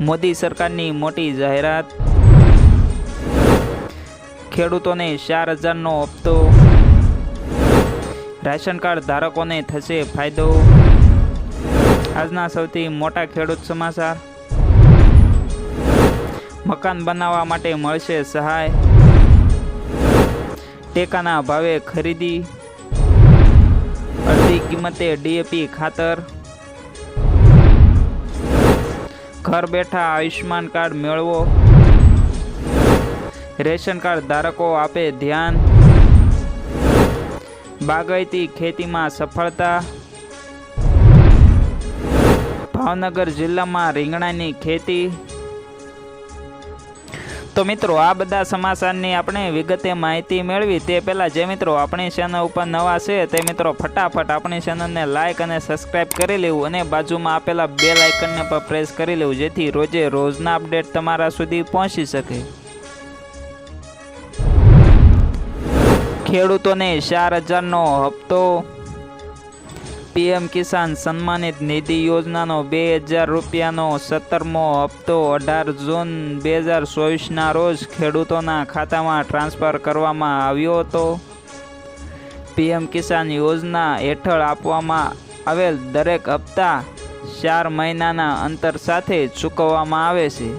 મોદી સરકારની મોટી જાહેરાત, ખેડૂતોને 4,000નો હપ્તો, રાશન કાર્ડ ધારકોને થશે ફાયદો। આજના સૌથી મોટા ખેડૂત સમાચાર, મકાન બનાવવા માટે મળશે સહાય, ટેકાના ભાવે ખરીદી, અડધી કિંમતે DAP ખાતર, ઘર બેઠા આયુષ્માન કાર્ડ મેળવો, રેશન કાર્ડ ધારકો આપે ધ્યાન, બાગાયતી ખેતીમાં સફળતા, ભાવનગર જિલ્લામાં રીંગણાની ખેતી। તો મિત્રો, આ બધા સમાચારની આપણે વિગતે માહિતી મેળવી તે પહેલાં જે મિત્રો આપણી ચેનલ ઉપર નવા છે તે મિત્રો ફટાફટ આપણી ચેનલને લાઇક અને સબસ્ક્રાઈબ કરી લેવું અને બાજુમાં આપેલા બેલ આઇકનને પર પ્રેસ કરી લેવું, જેથી રોજે રોજના અપડેટ તમારા સુધી પહોંચી શકે। ખેડૂતોને 4,000નો હપ્તો, PM કિસાન સન્માનિત નિધિ યોજનાનો 2,000 રૂપિયાનો 17મો હપ્તો 18 જૂન 2024ના રોજ ખેડૂતોના ખાતામાં ટ્રાન્સફર કરવામાં આવ્યો હતો। PM કિસાન યોજના હેઠળ આપવામાં આવેલ દરેક હપ્તા 4 મહિનાના અંતર સાથે ચૂકવવામાં આવે છે,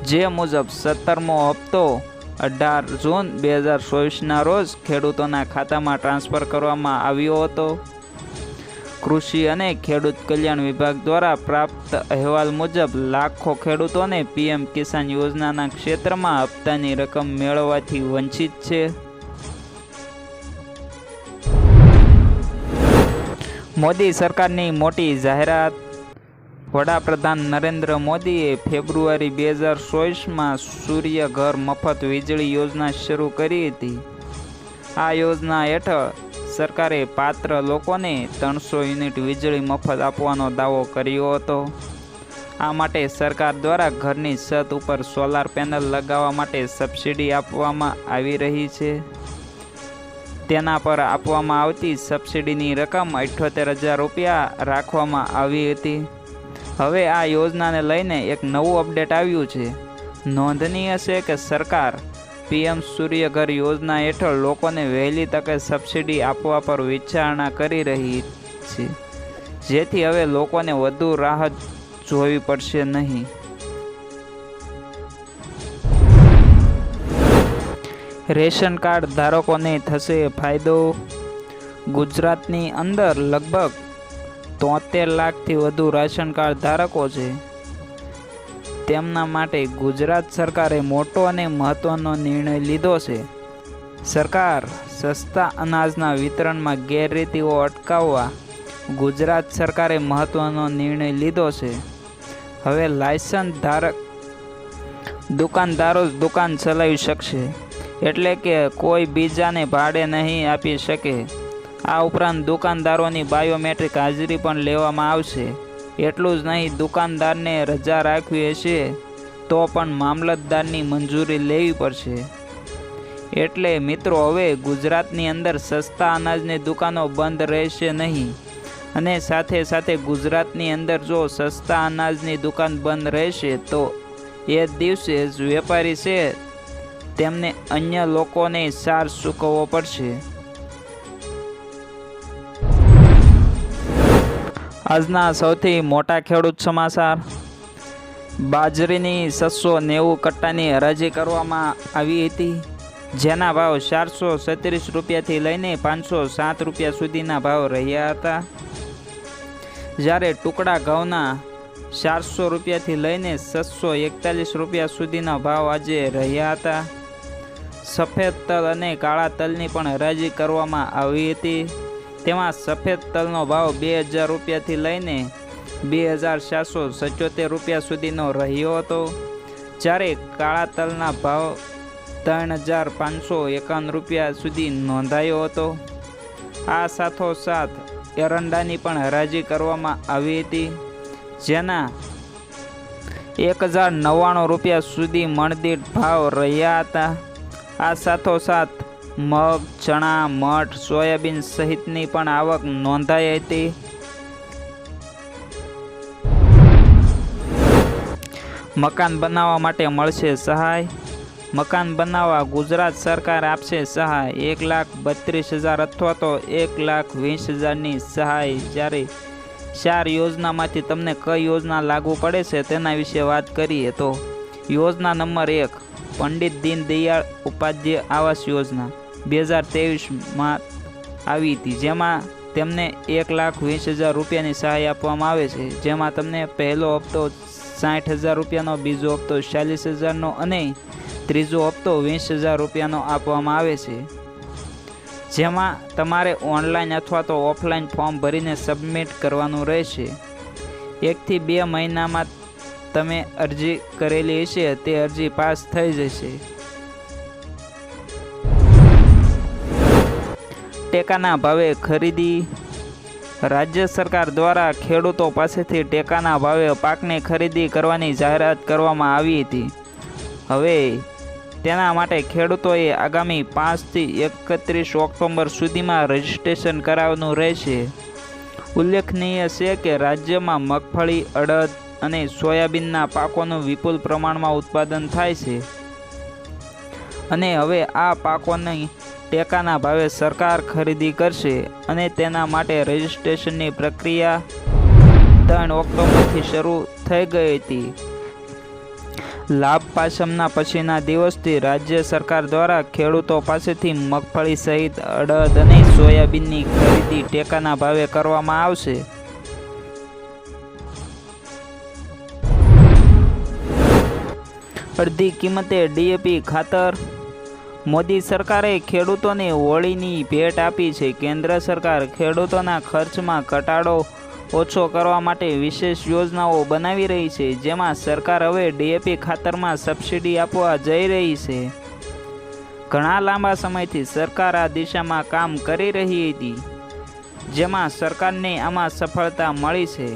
જે મુજબ 17મો હપ્તો 18 જૂન 2024ના રોજ ખેડૂતોના ખાતામાં ટ્રાન્સફર કરવામાં આવ્યો હતો। કૃષિ અને ખેડૂત કલ્યાણ વિભાગ દ્વારા પ્રાપ્ત અહેવાલ મુજબ લાખો ખેડૂતોને PM કિસાન યોજનાના ક્ષેત્રમાં હપ્તાની રકમ મેળવવાથી વંચિત છે। મોદી સરકારની મોટી જાહેરાત, વડાપ્રધાન નરેન્દ્ર મોદીએ ફેબ્રુઆરી 2024માં સૂર્ય ઘર મફત વીજળી યોજના શરૂ કરી હતી। આ યોજના હેઠળ સરકારે પાત્ર લોકોને 300 યુનિટ વીજળી મફત આપવાનો દાવો કર્યો હતો। આ માટે સરકાર દ્વારા ઘરની છત ઉપર સોલાર પેનલ લગાવવા માટે સબસિડી આપવામાં આવી રહી છે। તેના પર આપવામાં આવતી સબસિડીની રકમ 78,000 રૂપિયા રાખવામાં આવી હતી। હવે આ યોજનાને લઈને એક નવું અપડેટ આવ્યું છે। નોંધનીય છે કે સરકાર PM સૂર્યઘર યોજના હેઠળ લોકોને વહેલી તકે સબસિડી આપવા પર વિચારણા કરી રહી છે, જેથી હવે લોકોને વધુ રાહત જોવી પડશે નહીં। રેશન કાર્ડ ધારકોને થશે ફાયદો, ગુજરાતની અંદર લગભગ 73 લાખથી વધુ રાશન કાર્ડ ધારકો છે। તેમના માટે ગુજરાત સરકારે મોટો અને મહત્વનો નિર્ણય લીધો છે। સરકાર સસ્તા અનાજના વિતરણમાં ગેરરીતિઓ અટકાવવા ગુજરાત સરકારે મહત્વનો નિર્ણય લીધો છે। હવે લાયસન્સ ધારક દુકાનદારો જ દુકાન ચલાવી શકશે, એટલે કે કોઈ બીજાને ભાડે નહીં આપી શકે। આ ઉપરાંત દુકાનદારોની બાયોમેટ્રિક હાજરી પણ લેવામાં આવશે। એટલું જ નહીં, દુકાનદારને રજા રાખવી હશે તો પણ મામલતદારની મંજૂરી લેવી પડશે। એટલે મિત્રો, હવે ગુજરાતની અંદર સસ્તા અનાજની દુકાનો બંધ રહેશે નહીં, અને સાથે સાથે ગુજરાતની અંદર જો સસ્તા અનાજની દુકાન બંધ રહેશે તો એ દિવસે જ વેપારી છે તેમને અન્ય લોકોને ચાર્જ ચૂકવવો પડશે। આજના સૌથી મોટા ખેડૂત સમાચાર, બાજરીની 690 કટ્ટાની હરાજી કરવામાં આવી હતી, જેના ભાવ 436 રૂપિયાથી લઈને 507 રૂપિયા સુધીના ભાવ રહ્યા હતા। જ્યારે ટુકડા ઘઉંના 400 રૂપિયાથી લઈને 641 રૂપિયા સુધીના ભાવ આજે રહ્યા હતા। સફેદ તલ અને કાળા તલની પણ હરાજી કરવામાં આવી હતી। તેમાં સફેદ તલનો ભાવ 2,000 રૂપિયાથી લઈને 2,477 રૂપિયા સુધીનો રહ્યો હતો, જ્યારે કાળા તલના ભાવ 3,551 રૂપિયા સુધી નોંધાયો હતો। આ સાથોસાથ એરંડાની પણ હરાજી કરવામાં આવી હતી, જેના 1,099 રૂપિયા સુધી મણદીઠ ભાવ રહ્યા હતા। આ સાથોસાથ મગ, ચણા, મઠ, સોયાબીન સહિતની પણ આવક નોંધાઈ હતી। મકાન બનાવવા માટે મળશે સહાય. મકાન બનાવવા ગુજરાત સરકાર આપશે સહાય 1,32,000 અથવા તો 1,20,000ની સહાય. જ્યારે 4 યોજનામાંથી તમને કઈ યોજના લાગુ પડે છે તેના વિશે વાત કરીએ તો યોજના નંબર 1 પંડિત દીનદયાળ ઉપાધ્યાય આવાસ યોજના 2023માં આવી હતી, જેમાં તેમને 1,20,000 રૂપિયાની સહાય આપવામાં આવે છે. જેમાં તમને પહેલો હપ્તો 60,000 રૂપિયાનો, બીજો હપ્તો 40,000નો અને ત્રીજો હપ્તો 20,000 રૂપિયાનો આપવામાં આવે છે. જેમાં તમારે ઓનલાઈન અથવા તો ઓફલાઈન ફોર્મ ભરીને સબમિટ કરવાનું રહેશે. 1 થી 2 મહિનામાં તમે અરજી કરેલી હશે તે અરજી પાસ થઈ જશે. ટેકાના ભાવે ખરીદી. રાજ્ય સરકાર દ્વારા ખેડૂતો પાસેથી ટેકાના ભાવે પાકની ખરીદી કરવાની જાહેરાત કરવામાં આવી હતી. હવે તેના માટે ખેડૂતોએ આગામી 5 થી 31 ઓક્ટોબર સુધીમાં રજીસ્ટ્રેશન કરાવવાનું રહેશે. ઉલ્લેખનીય છે કે રાજ્યમાં મગફળી, અડદ અને સોયાબીનના પાકોનું વિપુલ પ્રમાણમાં ઉત્પાદન થાય છે અને હવે આ પાકોની ટેકાના ભાવે સરકાર ખરીદી કરશે અને તેના માટે રજીસ્ટ્રેશનની પ્રક્રિયા 3 ઓક્ટોબરથી શરૂ થઈ ગઈ હતી. લાભ પાચમના પછીના દિવસથી રાજ્ય સરકાર દ્વારા ખેડૂતો પાસેથી મગફળી સહિત અડદ અને સોયાબીનની ખરીદી ટેકાના ભાવે કરવામાં આવશે. અડધી કિંમતે ડીએપી ખાતર. મોદી સરકારે ખેડૂતોને હોળીની ભેટ આપી છે. કેન્દ્ર સરકાર ખેડૂતોના ખર્ચમાં ઘટાડો ઓછો કરવા માટે વિશેષ યોજનાઓ બનાવી રહી છે, જેમાં સરકાર હવે ડીએપી ખાતરમાં સબસિડી આપવા જઈ રહી છે. ઘણા લાંબા સમયથી સરકાર આ દિશામાં કામ કરી રહી હતી, જેમાં સરકારને આમાં સફળતા મળી છે.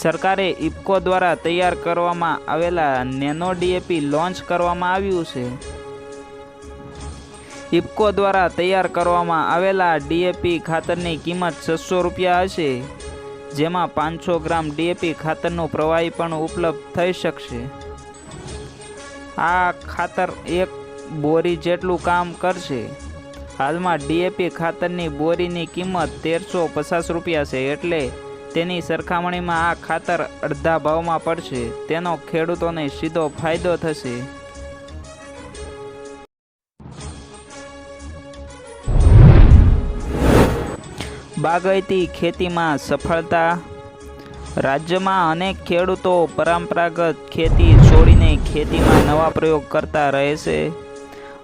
સરકારે ઇફકો દ્વારા તૈયાર કરવામાં આવેલા નેનો ડીએપી લોન્ચ કરવામાં આવ્યું છે. ઇફકો દ્વારા તૈયાર કરવામાં આવેલા ડીએપી ખાતરની કિંમત 600 રૂપિયા હશે, જેમાં 500 ગ્રામ ડીએપી ખાતરનું પ્રવાહી પણ ઉપલબ્ધ થઈ શકશે. આ ખાતર 1 બોરી જેટલું કામ કરશે. હાલમાં ડીએપી ખાતરની બોરીની કિંમત 1,350 રૂપિયા છે, એટલે તેની સરખામણીમાં આ ખાતર અડધા ભાવમાં પડશે. તેનો ખેડૂતોને સીધો ફાયદો થશે. બાગાયતી ખેતીમાં સફળતા. રાજ્યમાં અનેક ખેડૂતો પરંપરાગત ખેતી છોડીને ખેતીમાં નવા પ્રયોગ કરતા રહે છે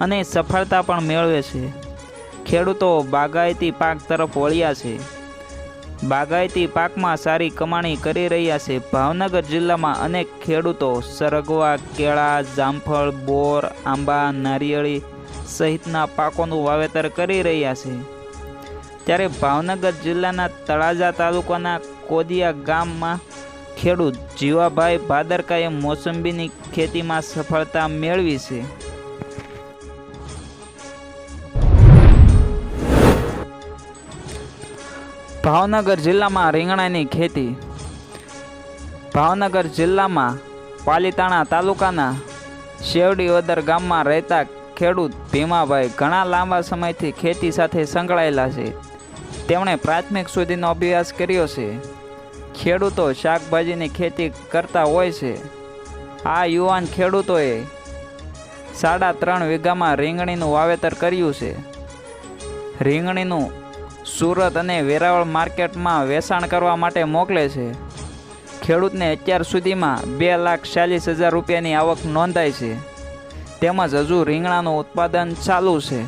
અને સફળતા પણ મેળવે છે. ખેડૂતો બાગાયતી પાક તરફ વળ્યા છે. બાગાયતી પાકમાં સારી કમાણી કરી રહ્યા છે. ભાવનગર જિલ્લામાં અનેક ખેડૂતો સરગવા, કેળા, જામફળ, બોર, આંબા, નારિયેળી સહિતના પાકોનું વાવેતર કરી રહ્યા છે. ત્યારે ભાવનગર જિલ્લાના તળાજા તાલુકાના કોદિયા ગામમાં ખેડૂત જીવાભાઈ ભાદરકાએ મોસંબીની ખેતીમાં સફળતા મેળવી છે. ભાવનગર જિલ્લામાં રીંગણાની ખેતી. ભાવનગર જિલ્લામાં પાલીતાણા તાલુકાના શેવડીવદર ગામમાં રહેતા ખેડૂત ભીમાભાઈ ઘણા લાંબા સમયથી ખેતી સાથે સંકળાયેલા છે. તેમણે પ્રાથમિક સુધીનો અભ્યાસ કર્યો છે. ખેડૂતો શાકભાજીની ખેતી કરતા હોય છે. આ યુવાન ખેડૂતોએ 3.5 વીઘામાં રીંગણીનું વાવેતર કર્યું છે. રીંગણીનું સુરત અને વેરાવળ માર્કેટમાં વેચાણ કરવા માટે મોકલે છે. ખેડૂતને અત્યાર સુધીમાં 2,40,000 રૂપિયાની આવક નોંધાઈ છે, તેમજ હજુ રીંગણાનું ઉત્પાદન ચાલુ છે.